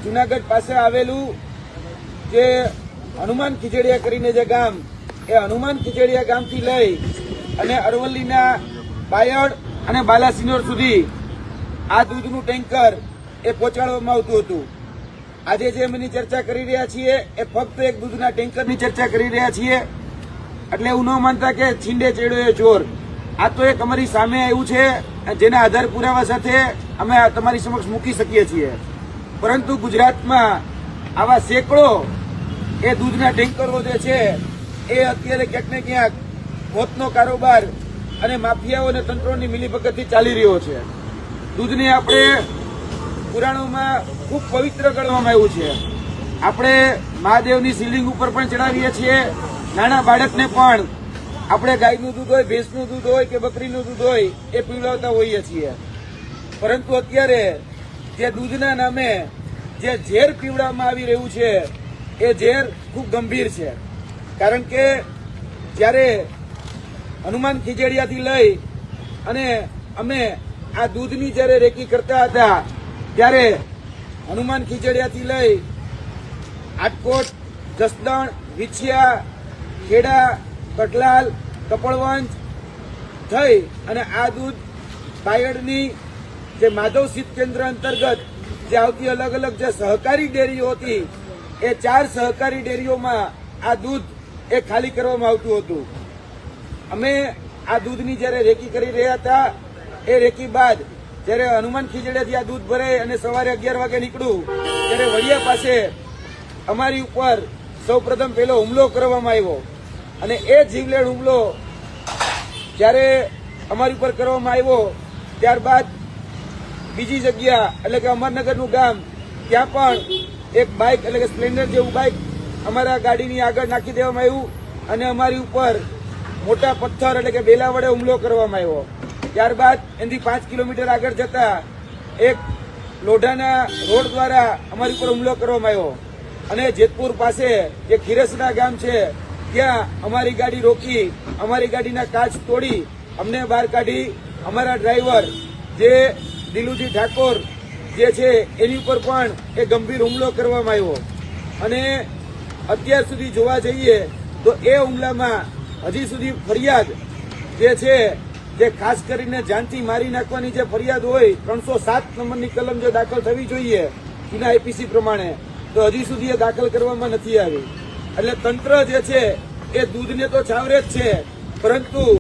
જુનાગઢ પાસે આવેલું જે હનુમાન ખીજડીયા કરીને જે ગામ, એ હનુમાન ખીજડીયા ગામથી લઈ અને અરવલ્લીના બાયડ અને બાલાસિનોર સુધી આ દૂધનું ટેન્કર એ પહોંચાડવામાં આવતું હતું. આજે જે એમની ચર્ચા કરી રહ્યા છીએ એ ફક્ત એક દૂધના ટેન્કરની ચર્ચા કરી રહ્યા છીએ. એટલે એવું ન માનતા કે છીંડે ચેડ્યો એ ચોર. આ તો એક અમારી સામે આવ્યું છે, જેના આધાર પુરાવા સાથે અમે તમારી સમક્ષ મૂકી શકીએ છીએ. પરંતુ ગુજરાતમાં આવા સેંકડો એ દૂધના ટેન્કરો જે છે એ અત્યારે ક્યાંક ને ક્યાંક મોતનો કારોબાર અને માફિયાઓ અને તંત્રોની મિલીભગતથી ચાલી રહ્યો છે. દૂધને આપણે પુરાણોમાં ખૂબ પવિત્ર ગણવામાં આવ્યું છે. આપણે મહાદેવની શિવલિંગ ઉપર પણ ચડાવીએ છીએ. નાના બાળકને પણ આપણે ગાયનું દૂધ હોય, ભેંસનું દૂધ હોય કે બકરીનું દૂધ હોય એ પીવડાવતા હોઈએ છીએ. પરંતુ અત્યારે જે દૂધના નામે જે ઝેર પીવડાવવામાં આવી રહ્યું છે એ ઝેર ખૂબ ગંભીર છે. કારણ કે જ્યારે હનુમાન ખીજડીયાથી લઈ અને અમે આ દૂધની જ્યારે રેકી કરતા હતા ત્યારે હનુમાન ખીજડીયાથી લઈ આટકોટ, જસદણ, વિછિયા, ખેડા, કટલાલ, કપડવંજ થઈ અને આ દૂધ બાયડની જે માધવ શીત કેન્દ્ર અંતર્ગત જે આવતી અલગ અલગ જે સહકારી ડેરીઓ હતી એ 4 સહકારી ડેરીઓમાં આ દૂધ એ ખાલી કરવામાં આવતું હતું. અમે આ દૂધની જ્યારે રેકી કરી રહ્યા હતા એ રેકી બાદ જ્યારે હનુમાન ખીજડીયાથી આ દૂધ ભરાય અને સવારે 11 વાગે નીકળ્યું ત્યારે વડિયા પાસે અમારી ઉપર સૌપ્રથમ પહેલો હુમલો કરવામાં આવ્યો. અને એ જીવલેણ હુમલો જ્યારે અમારી ઉપર કરવામાં આવ્યો ત્યારબાદ બીજી જગ્યા એટલે કે અમરનગરનું ગામ, ત્યાં પણ એક બાઇક એટલે કે સ્પ્લેન્ડર જેવું બાઇક અમારા ગાડીની આગળ નાખી દેવામાં આવ્યું અને અમારી ઉપર મોટા પથ્થર એટલે કે બેલા વડે હુમલો કરવામાં આવ્યો. ત્યારબાદ એનાથી 5 કિલોમીટર આગળ જતા એક લોઢાના રોડ દ્વારા અમારી ઉપર હુમલો કરવામાં આવ્યો અને જેતપુર પાસે એક ખીરસના ગામ છે ત્યાં અમારી ગાડી રોકી, અમારી ગાડીના કાચ તોડી અમને બહાર કાઢી. અમારા ડ્રાઈવર જે દિલુજી ઠાકોર જે છે એની ઉપર પણ એક ગંભીર હુમલો કરવામાં આવ્યો. અને અત્યાર સુધી જોવા જઈએ તો એ હુમલામાં હજી સુધી ફરિયાદ જે છે જે ખાસ કરીને જાનથી મારી નાખવાની જે ફરિયાદ હોય 307 નંબરની કલમ જે દાખલ થવી જોઈએ જૂના આઈપીસી પ્રમાણે, તો હજી સુધી એ દાખલ કરવામાં નથી આવી. એટલે તંત્ર જે છે એ દૂધને તો છાવરે જ છે, પરંતુ